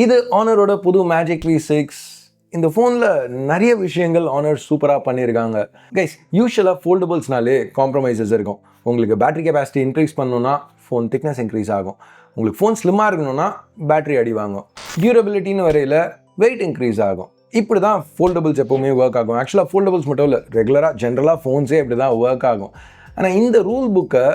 இது ஆனரோட புது magic V6. இந்த ஃபோனில் நிறைய விஷயங்கள் ஆனர் சூப்பராக பண்ணியிருக்காங்க. கைஸ், யூஷுவலாக ஃபோல்டபுள்ஸ்னாலே காம்ப்ரமைசஸ் இருக்கும். உங்களுக்கு பேட்டரி கெப்பாசிட்டி இன்க்ரீஸ் பண்ணணுன்னா ஃபோன் திக்னஸ் இன்க்ரீஸ் ஆகும். உங்களுக்கு ஃபோன் ஸ்லிம்மாக இருக்கணும்னா பேட்டரி அடி வாங்கும். டியூரபிலிட்டின்னு வரையில் வெயிட் இன்க்ரீஸ் ஆகும். இப்படி தான் ஃபோல்டபுள்ஸ் எப்போவுமே ஒர்க் ஆகும். ஆக்சுவலாக ஃபோல்டபுள்ஸ் மட்டும் இல்லை, ரெகுலராக ஜென்ரலாக ஃபோன்ஸே இப்படி தான் ஒர்க் ஆகும். ஆனால் இந்த ரூல் புக்கை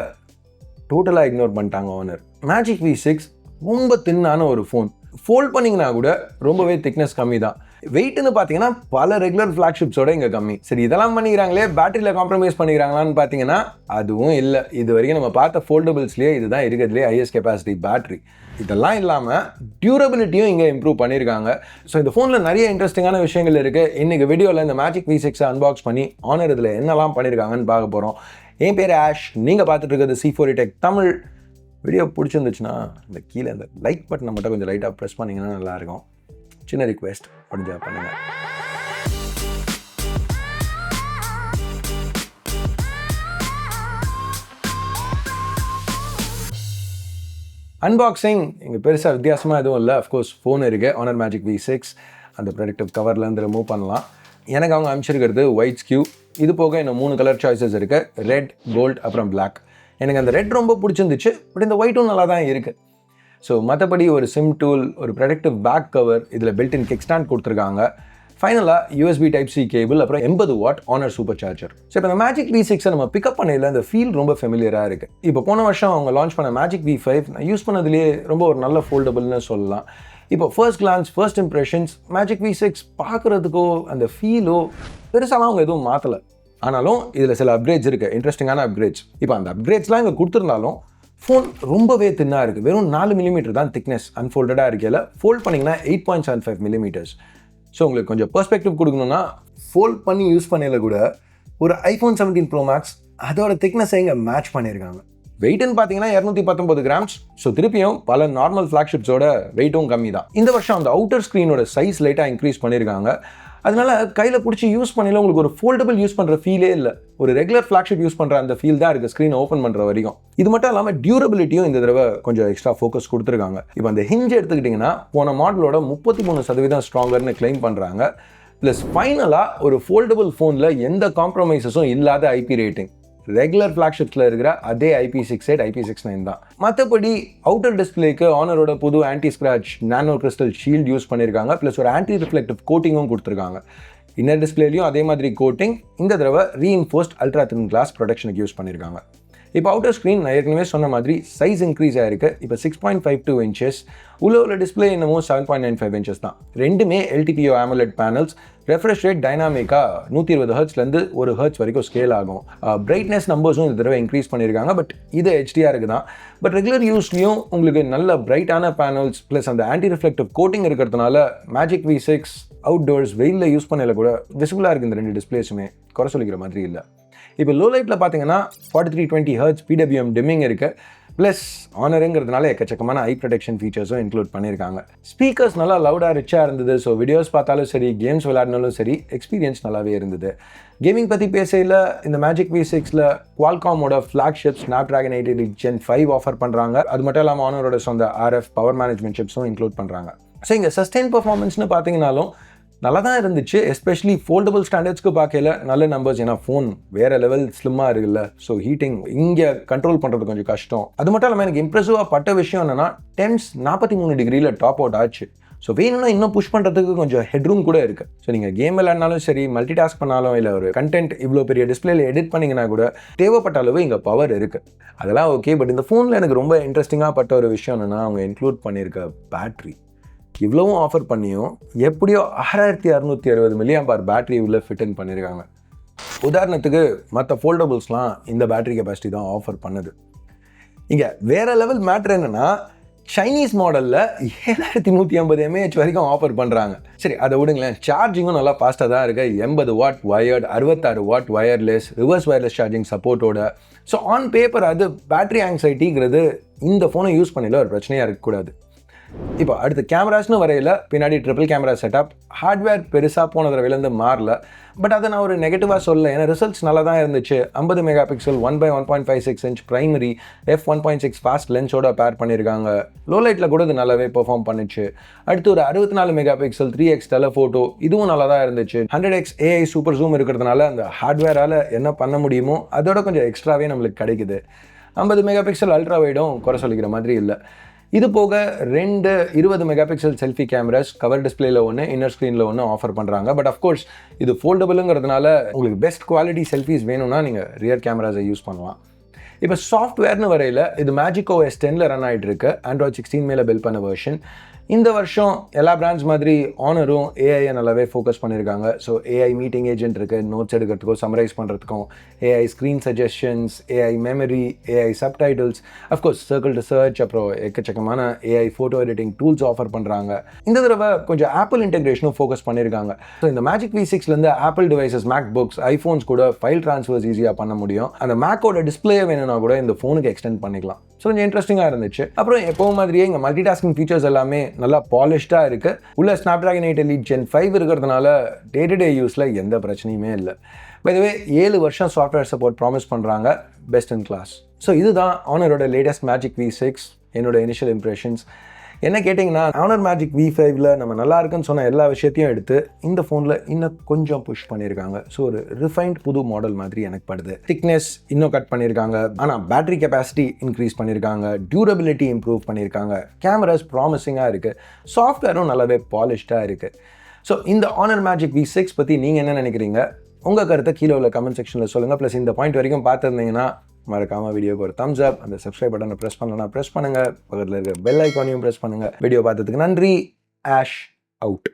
டோட்டலாக இக்னோர் பண்ணிட்டாங்க ஆனர். மேஜிக் V6 ரொம்ப தின்னான ஒரு ஃபோன். ஃபோல்ட் பண்ணிங்கன்னா கூட ரொம்பவே திக்னஸ் கம்மி தான். வெயிட்னு பார்த்தீங்கன்னா பல ரெகுலர் ஃப்ளாக்ஷிப்ஸோட இங்கே கம்மி. சரி, இதெல்லாம் பண்ணிக்கிறாங்களே, பேட்டரியில் காம்ப்ரமைஸ் பண்ணிக்கிறாங்களான்னு பார்த்தீங்கன்னா அதுவும் இல்லை. இது வரைக்கும் நம்ம பார்த்த ஃபோல்டபுள்ஸ்லேயே இதுதான் இருக்கிறதுலே ஹையஸ்ட் கெப்பாசிட்டி பேட்டரி. இதெல்லாம் இல்லாமல் டியூரபிலிட்டியும் இங்கே இம்ப்ரூவ் பண்ணியிருக்காங்க. ஸோ இந்த ஃபோனில் நிறைய இன்ட்ரெஸ்டிங்கான விஷயங்கள் இருக்குது. இன்றைக்கி வீடியோவில் இந்த மேஜிக் V6 அன்பாக்ஸ் பண்ணி ஆனர் இதில் என்னெல்லாம் பண்ணியிருக்காங்கன்னு பார்க்க போகிறோம். என் பேர் ஆஷ், நீங்கள் பார்த்துட்டு இருக்கிறது C4 Tech தமிழ். வீடியோ பிடிச்சிருந்துச்சுன்னா இந்த கீழே இந்த லைக் பட்டனை மட்டும் கொஞ்சம் லைட்டாக ப்ரெஸ் பண்ணிங்கன்னா நல்லாயிருக்கும். சின்ன ரிக்வெஸ்ட், முடிஞ்சா பண்ணுங்கள். அன்பாக்சிங் இங்கே பெருசாக வித்தியாசமாக எதுவும் இல்லை. அஃப்கோர்ஸ் ஃபோன் இருக்குது, ஆனர் மேஜிக் V6. அந்த ப்ரொடக்டிவ் கவர்லேருந்து ரிமூவ் பண்ணலாம். எனக்கு அவங்க அனுப்பிச்சிருக்கிறது ஒயிட் ஸ்கியூ. இது போக இன்னும் 3 கலர் சாய்ஸஸ் இருக்குது, ரெட், கோல்ட், அப்புறம் பிளாக். எனக்கு அந்த ரெட் ரொம்ப பிடிச்சிருந்துச்சு, பட் இந்த ஒயிட்டும் நல்லா தான் இருக்குது. ஸோ மற்றபடி ஒரு சிம் டூல், ஒரு ப்ரொடக்டிவ் பேக் கவர், இதில் பில்ட்-இன் கிக் ஸ்டாண்ட் கொடுத்துருக்காங்க. ஃபைனலாக USB Type-C கேபிள், அப்புறம் 80 what honour super charger. So இப்போ இந்த மேஜிக் V6 நம்ம பிக்கப் பண்ணல, இந்த ஃபீல் ரொம்ப ஃபெமிலியராக இருக்குது. இப்போ போன வருஷம் அவங்க லான்ச் பண்ண மேஜிக் V5 நான் யூஸ் பண்ணதுலேயே ரொம்ப ஒரு நல்ல ஃபோல்டபுள்னு சொல்லலாம். இப்போ first glance, first impressions, magic V6 பார்க்குறதுக்கோ அந்த ஃபீலோ பெருசாலாம் அவங்க எதுவும் மாற்றலை. ஆனாலும் இதில் சில அப்கிரேட்ஸ் இருக்குது, இன்ட்ரெஸ்டிங்கான அப்கிரேட்ஸ். இப்போ அந்த அப்கிரேட்ஸ்லாம் இங்கே கொடுத்துருந்தாலும் ஃபோன் ரொம்பவே தின்னாக இருக்குது. வெறும் 4 மில்லிமீட்டர் தான் திக்னஸ் அன்ஃபோல்டடாக இருக்கையில். ஃபோல்ட் பண்ணிங்கன்னா 8.75 மில்லிமீட்டர்ஸ். ஸோ உங்களுக்கு கொஞ்சம் பெர்ஸ்பெக்டிவ் கொடுக்கணும்னா ஃபோல்ட் பண்ணி யூஸ் பண்ணல கூட ஒரு iPhone 17 Pro Max அதோட திக்னஸை இங்கே மேட்ச் பண்ணியிருக்காங்க. வெயிட்னு பார்த்தீங்கன்னா 219 கிராம்ஸ். ஸோ திருப்பியும் பல நார்மல் ஃப்ளாக்ஷிப்ஸோட வெயிட்டும் கம்மி தான். இந்த வருஷம் அந்த அவுட்டர் ஸ்க்ரீனோட சைஸ் லைட்டாக இன்க்ரீஸ் பண்ணியிருக்காங்க. அதனால கையில் பிடிச்சி யூஸ் பண்ணல உங்களுக்கு ஒரு ஃபோல்டபுள் யூஸ் பண்ணுற ஃபீலே இல்லை. ஒரு ரெகுலர் ஃப்ளாக்ஷிப் யூஸ் பண்ணுற அந்த ஃபீல் தான் இருக்குது ஸ்க்ரீன் ஓப்பன் பண்ணுற வரைக்கும். இது மட்டும் இல்லாமல் டியூரபிலிட்டியும் இந்த தடவை கொஞ்சம் எக்ஸ்ட்ரா ஃபோக்கஸ் கொடுத்துருக்காங்க. இப்போ அந்த ஹிஞ்ச் எடுத்துக்கிட்டிங்கன்னா போன மாடலோட 33% ஸ்ட்ராங்கர்னு கிளைம் பண்ணுறாங்க. ப்ளஸ் ஃபைனலாக ஒரு ஃபோல்டபுள் ஃபோனில் எந்த காம்ப்ரமைசஸும் இல்லாத IP ரேட்டிங். ரெகுலர் ஃப்ளாக்ஷிப்ஸில் இருக்கிற அதே IP68, IP69 தான். மற்றபடி அவுட்டர் டிஸ்பிளேக்கு ஆனரோட புது anti scratch nano crystal shield use பண்ணியிருக்காங்க. ப்ளஸ் ஒரு ஆன்டி ரிஃப்ளெக்டிவ் கோட்டிங்கும் கொடுத்துருக்காங்க. இன்னர் டிஸ்பிளேலையும் அதே மாதிரி கோட்டிங். இந்த தடவை ரீஇன்ஃபோர்ஸ்ட் அல்ட்ரா தின் கிளாஸ் ப்ரொடெக்ஷனுக்கு யூஸ் பண்ணியிருக்காங்க. இப்போ அவுட்டர் ஸ்க்ரீன் நான் ஏற்கனவே சொன்ன மாதிரி சைஸ் இன்க்ரீஸ் ஆயிருக்கு. இப்போ 6.52 இன்ச்சஸ். உள்ள டிஸ்பிளே என்னமோ 7.95 இன்ச்சஸ் தான். ரெண்டுமே LTPO AMOLED panels. Refresh rate டைனாமிக்காக 120 ஹெர்ட்ஸ்லேருந்து 1 ஹெர்ட்ஸ் வரைக்கும் ஸ்கேல் ஆகும். பிரைட்னஸ் நம்பர்ஸும் இந்த தடவை இன்க்ரீஸ் பண்ணியிருக்காங்க. பட் இது HDR தான். பட் ரெகுலர் யூஸ்லேயும் உங்களுக்கு நல்ல பிரைட்டான பேனல்ஸ் ப்ளஸ் அந்த ஆன்டி ரிஃப்ளெக்டிவ் கோட்டிங் இருக்கிறதுனால மேஜிக் V6 அவுட்டோர்ஸ் வெயிலில் யூஸ் பண்ணல கூட விசிபிளாக இருக்குது. இந்த 2 டிஸ்பிளேஸுமே குறை சொல்லிக்கிற மாதிரி இல்லை. இப்போ லோ லைட்டில் பார்த்தீங்கன்னா 4320 Hz PWM டிம்மிங் இருக்குது. ப்ளஸ் ஆனருங்கிறதுனால எக்கச்சக்கமான ஐ ப்ரொடெக்ஷன் ஃபீச்சர்ஸும் இன்க்ளூட் பண்ணியிருக்காங்க. ஸ்பீக்கர்ஸ் நல்லா லவுடாக ரிச்சாக இருந்தது. ஸோ வீடியோஸ் பார்த்தாலும் சரி, கேம்ஸ் விளையாடினாலும் சரி, எக்ஸ்பீரியன்ஸ் நல்லாவே இருந்தது. கேமிங் பற்றி பேசையில் இந்த மேஜிக் V6ல் குவால்காமோட ஃப்ளாக்ஷிப் Snapdragon 888 Gen 5 ஆஃபர் பண்ணுறாங்க. அது மட்டும் இல்லாமல் ஆனரோட சொந்த RF பவர் மேனேஜ்மெண்ட் சிப்ஸும் இன்க்ளூட் பண்ணுறாங்க. ஸோ இங்கே சஸ்டெயின் பர்ஃபார்மன்ஸ்னு பார்த்தீங்கன்னாலும் நல்லா தான் இருந்துச்சு. எஸ்பெஷலி ஃபோல்டபுள் ஸ்டாண்டர்ட்ஸ்க்கு பார்க்கல நல்ல நம்பர்ஸ். ஏன்னா ஃபோன் வேறு லெவல் ஸ்லிம்மாக இருக்குல்ல. ஸோ ஹீட்டிங் இங்கே கண்ட்ரோல் பண்ணுறது கொஞ்சம் கஷ்டம். அது மட்டும் இல்லாமல் எனக்கு இம்ப்ரெசிவாக பட்ட விஷயம் என்னென்னா டெம்ஸ் 43 டிகிரியில் டாப் அவுட் ஆச்சு. ஸோ வேணும்னா இன்னும் புஷ் பண்ணுறதுக்கு கொஞ்சம் ஹெட்ரூம் கூட இருக்குது. ஸோ நீங்கள் கேம் விளையாடினாலும் சரி, மல்டி டாஸ்க் பண்ணாலும், இல்லை ஒரு கண்டென்ட் இவ்வளோ பெரிய டிஸ்பிளேல எடிட் பண்ணிங்கன்னா கூட தேவைப்பட்ட அளவு இங்கே பவர் இருக்குது. அதெல்லாம் ஓகே. பட் இந்த ஃபோனில் எனக்கு ரொம்ப இன்ட்ரெஸ்டிங்காக பட்ட ஒரு விஷயம் என்னென்னா அவங்க இன்க்ளூட் பண்ணியிருக்க பேட்ரி. இவ்வளவும் ஆஃபர் பண்ணியும் எப்படியோ 6660 mAh பேட்டரி உள்ள ஃபிட் பண்ணியிருக்காங்க. உதாரணத்துக்கு மற்ற ஃபோல்டபுள்ஸ்லாம் இந்த பேட்டரி கெப்பாசிட்டி தான் ஆஃபர் பண்ணுது. இங்கே வேறு லெவல் மேட்ரு என்னென்னா சைனீஸ் மாடலில் 7150 mAh வரைக்கும் ஆஃபர் பண்ணுறாங்க. சரி, அதை விடுங்களேன். சார்ஜிங்கும் நல்லா ஃபாஸ்ட்டாக தான் இருக்குது. 80 watt wired, 66 watt wireless, reverse wireless charging சப்போர்ட்டோட. ஸோ ஆன் பேப்பர் அது பேட்டரி ஆங்ஸைட்டிங்கிறது இந்த ஃபோனை யூஸ் பண்ணல ஒரு பிரச்சனையாக இருக்கக்கூடாது. இப்போ அடுத்து கேமராஸ்னு வரையில் பின்னாடி ட்ரிபிள் கேமரா செட்டப் ஹார்ட்வேர் பெருசாக போன தடவையிலேருந்து மாறல. பட் அதை நான் ஒரு நெகட்டிவாக சொல்லலை, ஏன்னா ரிசல்ட்ஸ் நல்லா தான் இருந்துச்சு. 50 mega pixel 1/1.56 inch primary f1.6 fast லென்ஸோட பேர் பண்ணியிருக்காங்க. லோ லைட்டில் கூட இது நல்லாவே பெர்ஃபார்ம் பண்ணிச்சு. அடுத்து ஒரு 64 மெகா பிக்சல் 3x டெலஃபோட்டோ, இதுவும் நல்லா தான் இருந்துச்சு. 100x AI சூப்பர் ஜூம் இருக்கிறதுனால அந்த ஹார்ட்வேரால் என்ன பண்ண முடியுமோ அதோட கொஞ்சம் எக்ஸ்ட்ராவே நம்மளுக்கு கிடைக்குது. 50 மெகா பிக்சல் அல்ட்ரா வைடும் குறை சொல்லிக்கிற மாதிரி இல்லை. இது போக 2 20 mega pixel selfie cameras cover டிஸ்பிளேல ஒன்று, இன்னர் ஸ்க்ரீனில் ஒன்று ஆஃபர் பண்ணுறாங்க. பட் அஃப்கோர்ஸ் இது ஃபோல்டபுளுங்கிறதுனால உங்களுக்கு பெஸ்ட் குவாலிட்டி செல்ஃபீஸ் வேணும்னா நீங்கள் ரியர் கேமராஸை யூஸ் பண்ணலாம். இப்போ சாஃப்ட்வேர்னு வரையில் இது மேஜிக் OS 10ல் ரன் ஆகிட்டு இருக்கு. Android 16 மேலே பில்ட் பண்ண வெர்ஷன். இந்த வருஷம் எல்லா பிராண்ட்ஸ் மாதிரி ஆனரும் ஏஐயை நல்லாவே ஃபோக்கஸ் பண்ணியிருக்காங்க. ஸோ ஏஐ மீட்டிங் ஏஜென்ட் இருக்குது, நோட்ஸ் எடுக்கிறதுக்கும் சம்மரைஸ் பண்ணுறதுக்கும், AI screen suggestions, AI memory, AI subtitles, of course circle to search, அப்புறம் எக்கச்சக்கமான AI photo editing tools offer பண்ணுறாங்க. இந்த தடவை கொஞ்சம் ஆப்பிள் இன்டெகிரேஷனும் ஃபோக்கஸ் பண்ணியிருக்காங்க. ஸோ இந்த மேஜிக் V6லேருந்து Apple devices, MacBooks, iPhones கூட ஃபைல் ட்ரான்ஸ்ஃபர்ஸ் ஈஸியாக பண்ண முடியும். அந்த மேக்கோட டிஸ்பிளே வேணும்னா கூட இந்த ஃபோனுக்கு எக்ஸ்டெண்ட் பண்ணிக்கலாம். ஸோ கொஞ்சம் இன்ட்ரெஸ்டிங்காக இருந்துச்சு. அப்புறம் எப்போவும் மாதிரியே இங்கே மல்டி டாஸ்கிங் ஃபீச்சர்ஸ் எல்லாமே நல்லா பாலிஷ்டாக இருக்குது. உள்ள Snapdragon 8 Elite Gen 5 இருக்கிறதுனால டே டு டே யூஸில் எந்த பிரச்சனையுமே இல்லை. பை த வே 7 வருஷம் சாஃப்ட்வேர் சப்போர்ட் ப்ராமிஸ் பண்ணுறாங்க, பெஸ்ட் இன் கிளாஸ். ஸோ இதுதான் ஆனரோட லேட்டஸ்ட் மேஜிக் V6 என்னோட இனிஷியல் இம்ப்ரெஷன்ஸ். என்ன கேட்டிங்கன்னா, ஆனர் மேஜிக் V5ல நம்ம நல்லா இருக்குன்னு சொன்ன எல்லா விஷயத்தையும் எடுத்து இந்த ஃபோனில் இன்னும் கொஞ்சம் புஷ் பண்ணியிருக்காங்க. ஸோ ஒரு ரிஃபைன்ட் புது மாடல் மாதிரி எனக்கு படுது. திக்னஸ் இன்னும் கட் பண்ணியிருக்காங்க, ஆனால் பேட்டரி கெப்பாசிட்டி இன்க்ரீஸ் பண்ணியிருக்காங்க, டியூரபிலிட்டி இம்ப்ரூவ் பண்ணியிருக்காங்க, கேமராஸ் ப்ராமிசிங்காக இருக்குது, சாஃப்ட்வேரும் நல்லாவே பாலிஷ்டாக இருக்குது. ஸோ இந்த ஆனர் மேஜிக் V6 பற்றி நீங்கள் என்ன நினைக்கிறீங்க? உங்கள் கருத்தை கீழே உள்ள கமெண்ட் செக்ஷனில் சொல்லுங்கள். ப்ளஸ் இந்த பாயிண்ட் வரைக்கும் பார்த்துருந்தீங்கன்னா மறக்காமல் வீடியோக்கு ஒரு தம்ஸ் அப், அந்த சப்ஸ்கிரைப் பட்டனை ப்ரெஸ் பண்ணலாம் ப்ரெஸ் பண்ணுங்கள், பக்கத்தில் இருக்கிற பெல் ஐக்கானையும் ப்ரெஸ் பண்ணுங்கள். வீடியோ பார்த்ததுக்கு நன்றி. Ash out.